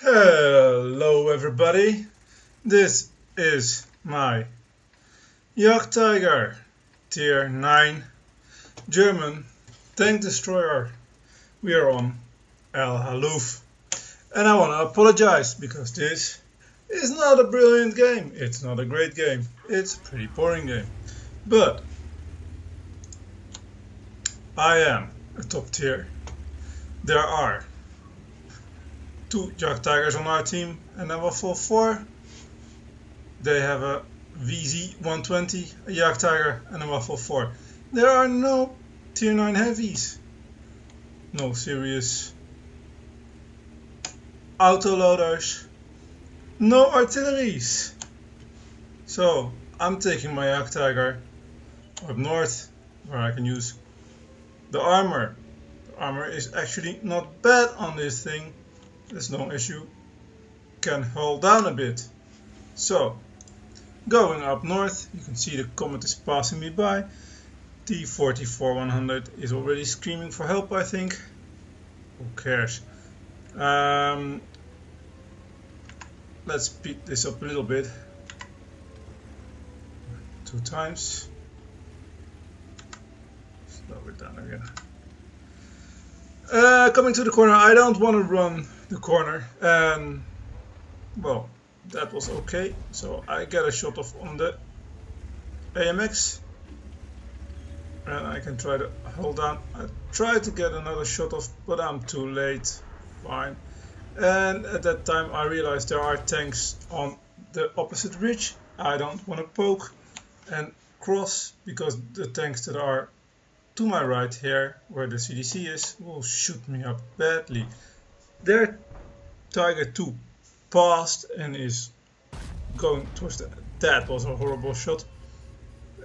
Hello everybody, this is my Jagdtiger Tier 9 German tank destroyer. We are on El Halluf. And I want to apologize because this is not a brilliant game. It's not a great game. It's a pretty boring game. But I am a top tier. There are 2 Jagdtigers on our team and a Waffle 4. They have a VZ-120, a Jagdtiger and a Waffle 4. There are no tier 9 heavies. No serious autoloaders. No artilleries. So I'm taking my Jagdtiger up north where I can use the armor. The armor is actually not bad on this thing. There's no issue. Can hold down a bit. So, going up north, you can see the comet is passing me by. T-44-100 is already screaming for help, I think. Who cares? Let's speed this up a little bit. 2 times. Slow it down again. Coming to the corner, I don't want to run the corner, and well, that was okay. So I get a shot off on the AMX, and I can try to hold down. I try to get another shot off, but I'm too late. Fine. And at that time I realized there are tanks on the opposite ridge. I don't want to poke and cross because the tanks that are to my right here, where the CDC is, will shoot me up badly. Their Tiger 2 passed and is going towards that was a horrible shot.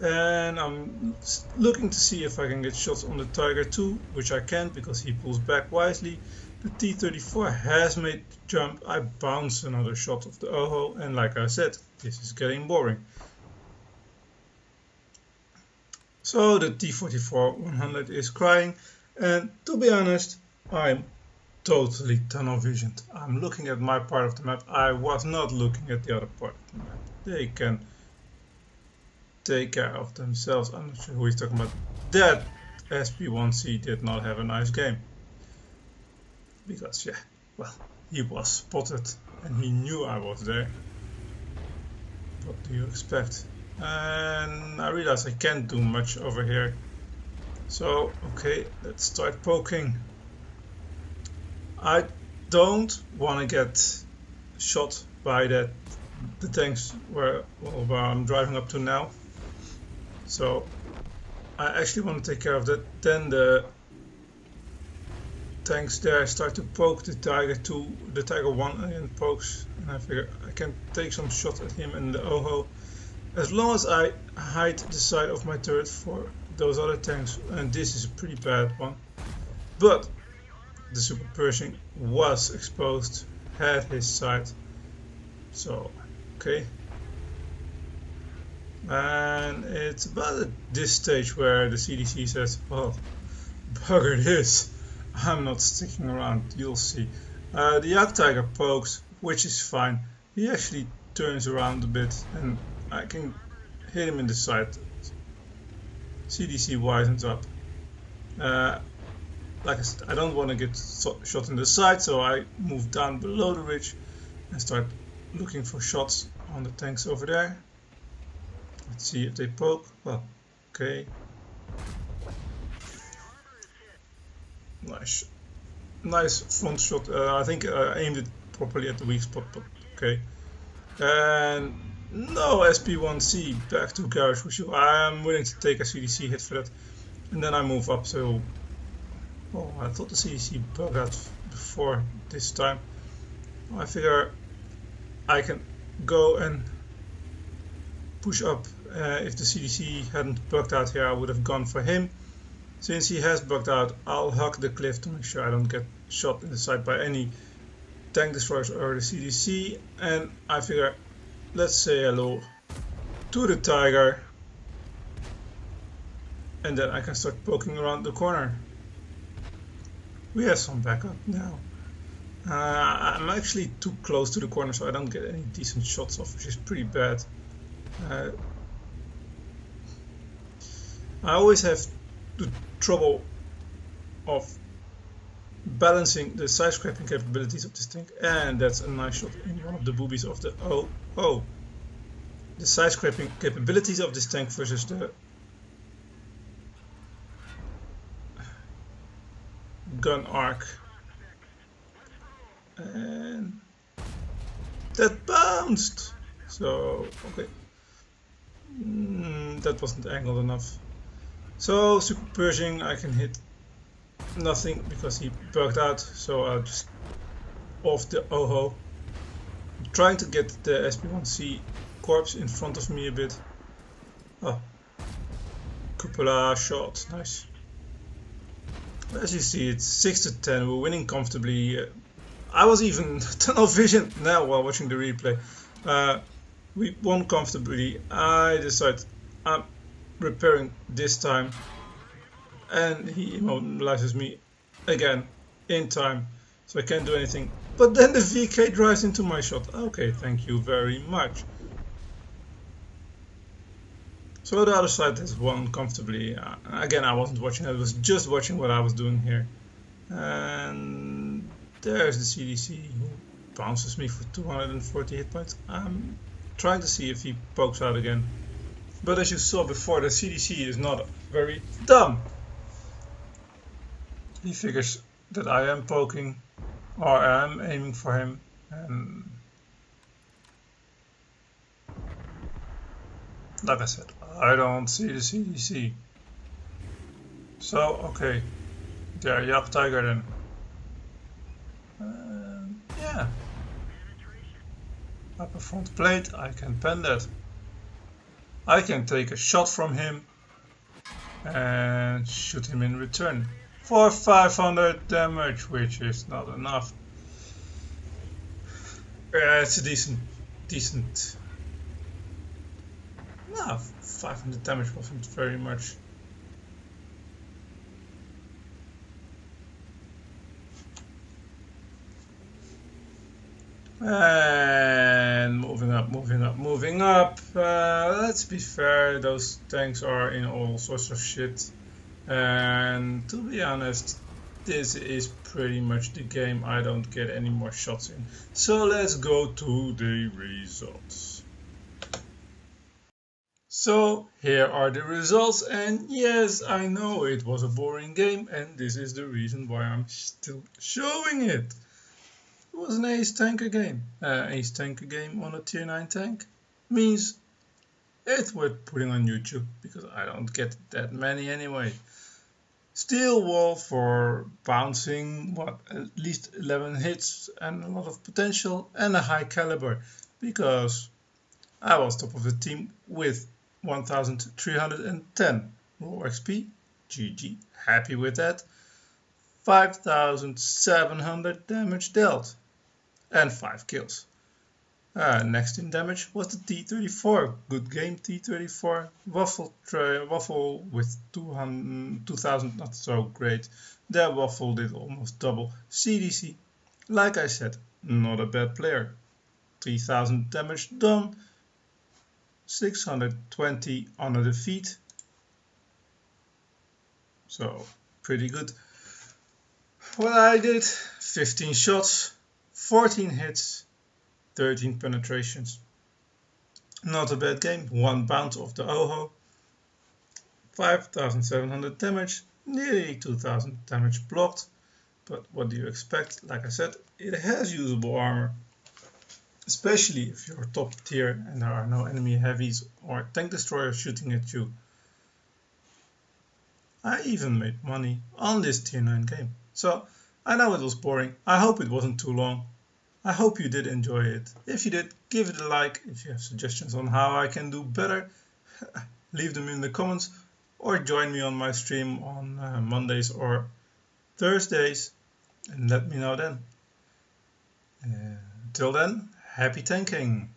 And I'm looking to see if I can get shots on the Tiger 2, which I can't because he pulls back wisely. The T-34 has made the jump. I bounce another shot of the OHO, and like I said, this is getting boring. So the T-44-100 is crying, and to be honest, I'm totally tunnel visioned. I'm looking at my part of the map. I was not looking at the other part of the map. They can take care of themselves. I'm not sure who he's talking about. That SP1C did not have a nice game. Because, yeah, well, he was spotted and he knew I was there. What do you expect? And I realize I can't do much over here. So, okay, let's start poking. I don't want to get shot by the tanks where I'm driving up to now. So, I actually want to take care of that. Then the tanks there start to poke the Tiger 2, the Tiger 1 and pokes. And I figure I can take some shots at him and the OHO. As long as I hide the side of my turret for those other tanks, and this is a pretty bad one. But the Super Pershing was exposed, had his side. So, okay. And it's about at this stage where the CDC says, well, bugger this. I'm not sticking around, you'll see. The Jagdtiger pokes, which is fine. He actually turns around a bit and I can hit him in the side. CDC wisens up. Like I said, I don't want to get shot in the side, so I move down below the ridge and start looking for shots on the tanks over there. Let's see if they poke. Well, okay. Nice front shot. I think I aimed it properly at the weak spot, but okay. And no SP1C, back to garage for sure. I'm willing to take a CDC hit for that. And then I move up, so... Oh, I thought the CDC bugged out before this time. I figure I can go and push up. If the CDC hadn't bugged out here, I would have gone for him. Since he has bugged out, I'll hug the cliff to make sure I don't get shot in the side by any tank destroyers or the CDC. And I figure, let's say hello to the Tiger. And then I can start poking around the corner. We have some backup now. I'm actually too close to the corner, so I don't get any decent shots off, which is pretty bad. I always have the trouble of balancing the side scraping capabilities of this tank, and that's a nice shot in one of the boobies of the the side scraping capabilities of this tank versus the gun arc, and that bounced. So okay, that wasn't angled enough. So super Pershing, I can hit nothing because he bugged out, so I'll just off the OHO. I'm trying to get the SP1C corpse in front of me a bit. Oh, cupola shot, nice. As you see, it's 6-10, we're winning comfortably. I was even tunnel vision now while watching the replay. We won comfortably. I decided I'm repairing this time, and he immobilizes me again in time, so I can't do anything. But then the VK drives into my shot. Okay, thank you very much. So the other side has won comfortably. Again, I wasn't watching, I was just watching what I was doing here. And there's the CDC who bounces me for 240 hit points. I'm trying to see if he pokes out again. But as you saw before, the CDC is not very dumb. He figures that I am poking, or I am aiming for him, and like I said, I don't see the CDC. So, okay, there, Jagdtiger then. Yeah. Upper front plate, I can pen that. I can take a shot from him and shoot him in return for 500 damage, which is not enough. It's a decent. No, 500 damage wasn't very much. And moving up. Let's be fair, those tanks are in all sorts of shit. And to be honest, this is pretty much the game. I don't get any more shots in. So let's go to the results. So here are the results, and yes, I know it was a boring game, and this is the reason why I'm still showing it. It was an ace tanker game. Ace tanker game on a tier 9 tank means it's worth putting on YouTube, because I don't get that many anyway. Steel wall for bouncing, what, at least 11 hits and a lot of potential and a high caliber, because I was top of the team with 1310 raw XP, GG, happy with that. 5700 damage dealt and 5 kills. Next in damage was the T-34. Good game, T-34. Waffle with 2000, not so great. Their Waffle did almost double. CDC, like I said, not a bad player. 3000 damage done. 620 on a defeat. So, pretty good. What I did, 15 shots, 14 hits, 13 penetrations. Not a bad game. 1 bounce off the OHO. 5700 damage, nearly 2000 damage blocked. But what do you expect? Like I said, it has usable armor. Especially if you're top tier and there are no enemy heavies or tank destroyers shooting at you. I even made money on this tier 9 game. So I know it was boring. I hope it wasn't too long. I hope you did enjoy it. If you did, give it a like. If you have suggestions on how I can do better, leave them in the comments, or join me on my stream on Mondays or Thursdays and let me know then. Till then, happy tanking!